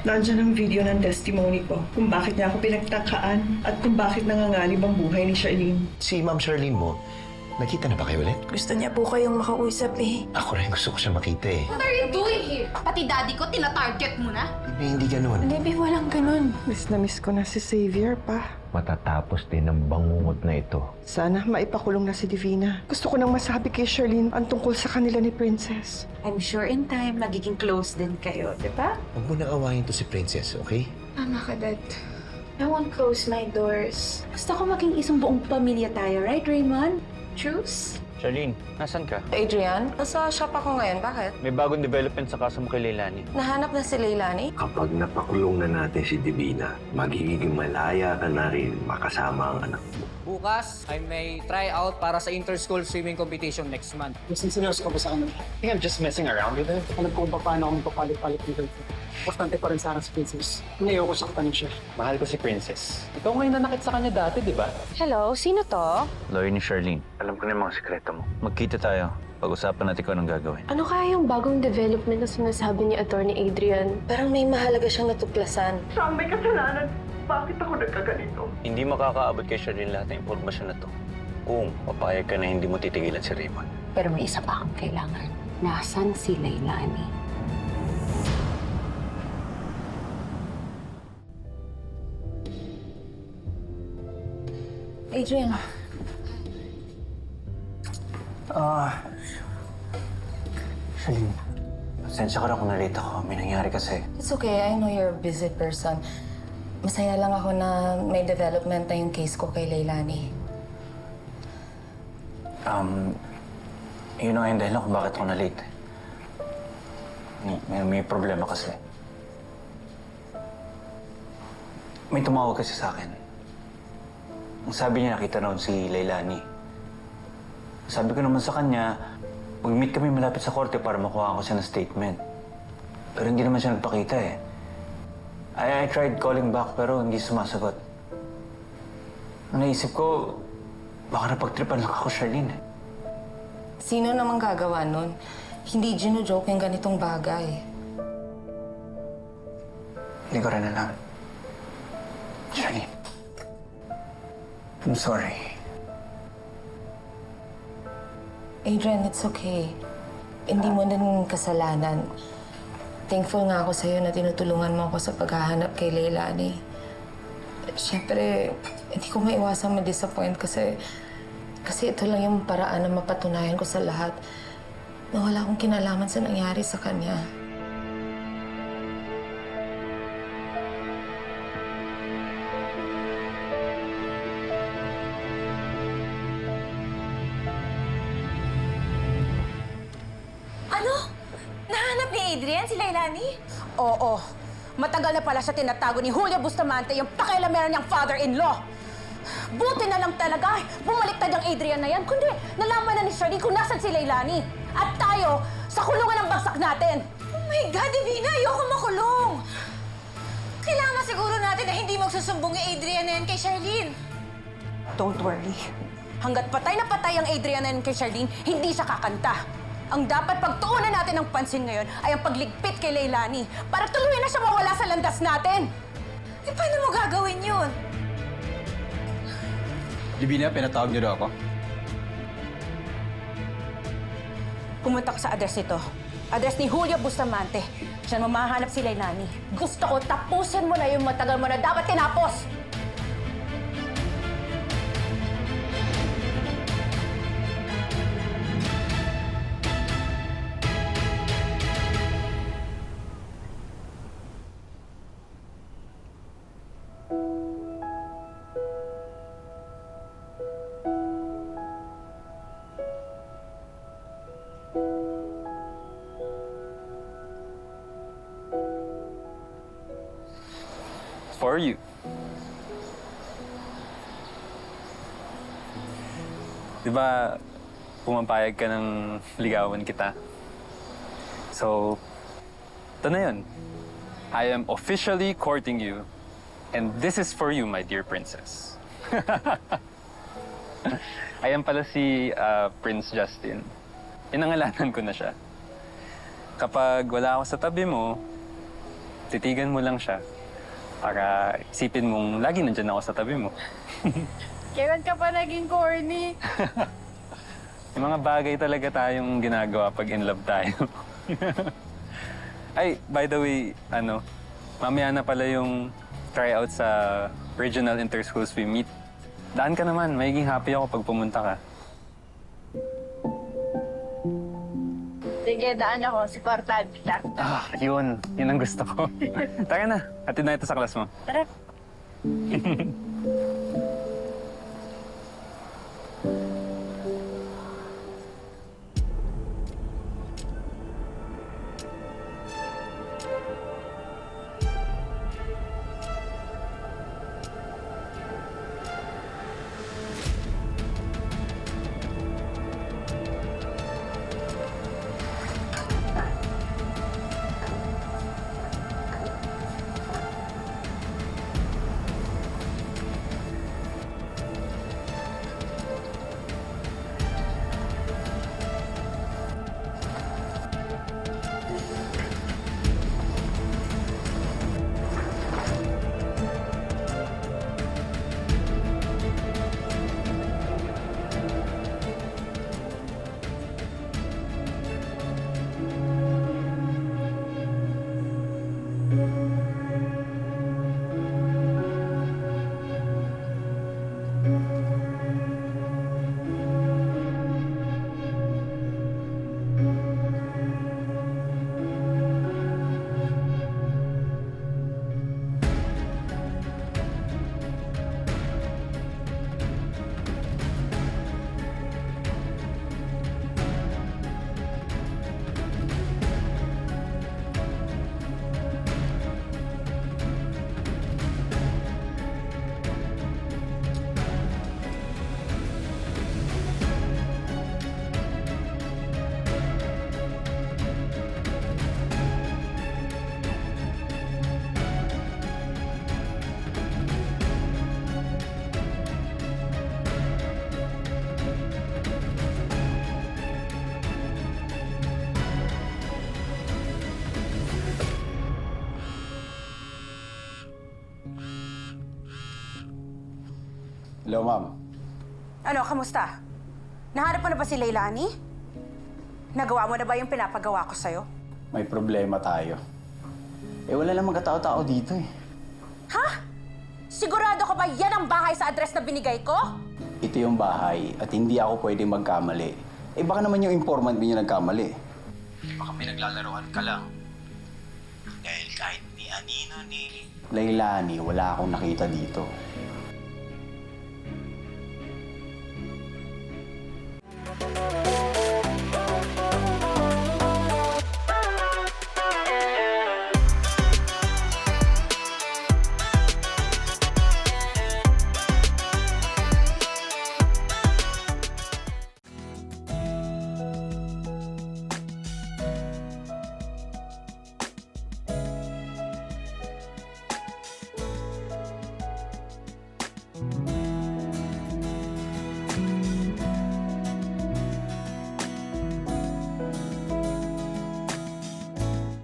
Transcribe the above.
Nandiyan ang video ng testimony ko kung bakit niya ako pinagtakaan at kung bakit nanganganib ang buhay ni Charlene. Si Ma'am Charlene mo, nakita na ba kayo ulit? Gusto niya po kayong makausap eh. Ako rin gusto ko siya makita eh. What are you doing here? Pati daddy ko, tina-target mo na? Hindi ganun. Baby, walang ganun. Miss na miss ko na si Xavier pa. Matatapos din ang bangungot na ito. Sana maipakulong na si Divina. Gusto ko nang masabi kay Charlene ang tungkol sa kanila ni Princess. I'm sure in time, magiging close din kayo, di ba? Huwag mo na awayin to si Princess, okay? Tama ka, Dad. I won't close my doors. Gusto ko maging isang buong pamilya tayo, right, Raymond? Truce? Charlene, nasan ka? Adrian, nasa shop ako ngayon. Bakit? May bagong development sa kaso mo kay Leilani. Nahanap na si Leilani? Kapag napakulong na natin si Divina, magiging malaya ka na rin makasama ang anak mo. Bukas, I may try out para sa inter-school swimming competition next month. Kasi sineryoso ko ba sa kanila? I think I'm just messing around with it. Alam ko kung paano ako magpapalit-palit ng girlfriend. Importante pa rin sa akin si Princess. Ngayon ko saktan siya. Mahal ko si Princess. Ikaw ngayon nanakit sa kanya dati, di ba? Hello, sino to? Lawyer ni Charlene. Alam ko na yung mga sekreto mo. Magkita tayo. Pag-usapan natin kung anong gagawin. Ano kaya yung bagong development na sinasabi ni Attorney Adrian? Parang may mahalaga siyang natuklasan. Siya ang may kasalanan. Bakit ako nagkaganito? Hindi makakaabot kay Charlene lahat ng impormasyon na to. Kung papayag ka na hindi mo titigilan si Raymond. Pero may isa pa kang kailangan. Nasaan si Leilani? Adrian, Charlene, pasensya ka na kung nalate ako. May nangyari kasi. it's okay. I know you're a busy person. Masaya lang ako na may development na yung case ko kay Leilani. Yun ang dahilan kung bakit ako nalate. May problema kasi. May tumawag kasi sa akin. Ang sabi niya, nakita noon si Leilani. Sabi ko naman sa kanya, mag-meet kami malapit sa korte para makuha ko siya ng statement. Pero hindi naman siya nagpakita eh. I tried calling back pero hindi sumasagot. Ang naisip ko, baka napagtripan lang ako, Charlene. Sino namang gagawa nun? Hindi gino-joke yung ganitong bagay. Hindi ko rin alam. Charlene, I'm sorry. Adrian, it's okay. Hindi mo din kasalanan. Thankful nga ako sa'yo na tinutulungan mo ako sa paghahanap kay Leilani. Siyempre, hindi ko maiwasang ma-disappoint kasi ito lang yung paraan na mapatunayan ko sa lahat na wala akong kinalaman sa nangyari sa kanya. Ano? Nahanap ni Adrian si Leilani? Oo. Matagal na pala siya tinatago ni Julio Bustamante yung pakialamera niyang father-in-law. Buti na lang talaga, bumaliktad ang Adrian na yan. Kundi nalaman na ni Charlene kung nasan si Leilani. At tayo, sa kulungan ng bagsak natin. Oh my God, Divina! Ayoko makulong! Kailangan siguro natin na hindi magsusumbong yung Adrian na yan kay Charlene. Don't worry. Hanggat patay na patay ang Adrian na yan kay Charlene, hindi siya kakanta. Ang dapat pagtuunan natin ng pansin ngayon ay ang pagligpit kay Leilani para tuluyan na siya mawala sa landas natin. Eh, paano mo gagawin yun? Divina, pinatawag niyo daw ako? Pumunta ka sa address nito. Address ni Julio Bustamante. Diyan mo mahanap si Leilani. Gusto ko tapusin mo na yung matagal mo na dapat tinapos. For you. Diba, pumapayag ka ng ligawan kita? So, ito na yun. I am officially courting you. And this is for you, my dear princess. Ayan pala si Prince Justin. Inangalanan ko na siya. Kapag wala ako sa tabi mo, titigan mo lang siya para isipin mong lagi nandyan ako sa tabi mo. Kailan ka pa naging corny? Yung mga bagay talaga tayong ginagawa pag in love tayo. Ay, by the way, mamaya na pala yung tryout sa Regional Inter-School Swim Meet. Daan ka naman, magiging happy ako pag pumunta ka. Sige, daan ako. Supportan kita. Yun ang gusto ko. Tara na, hatid na ito sa class mo. Tara. Hello, ma'am. Ano, kamusta? Nahanap mo na ba si Leilani? Nagawa mo na ba yung pinapagawa ko sa'yo? May problema tayo. Wala lang magkatao-tao dito eh. Ha? Sigurado ka ba yan ang bahay sa address na binigay ko? Ito yung bahay at hindi ako pwede magkamali. Baka naman yung informant din yung nagkamali. Baka may naglalaroan ka lang. Dahil kahit ni Anino ni Leilani, wala akong nakita dito. Thank you.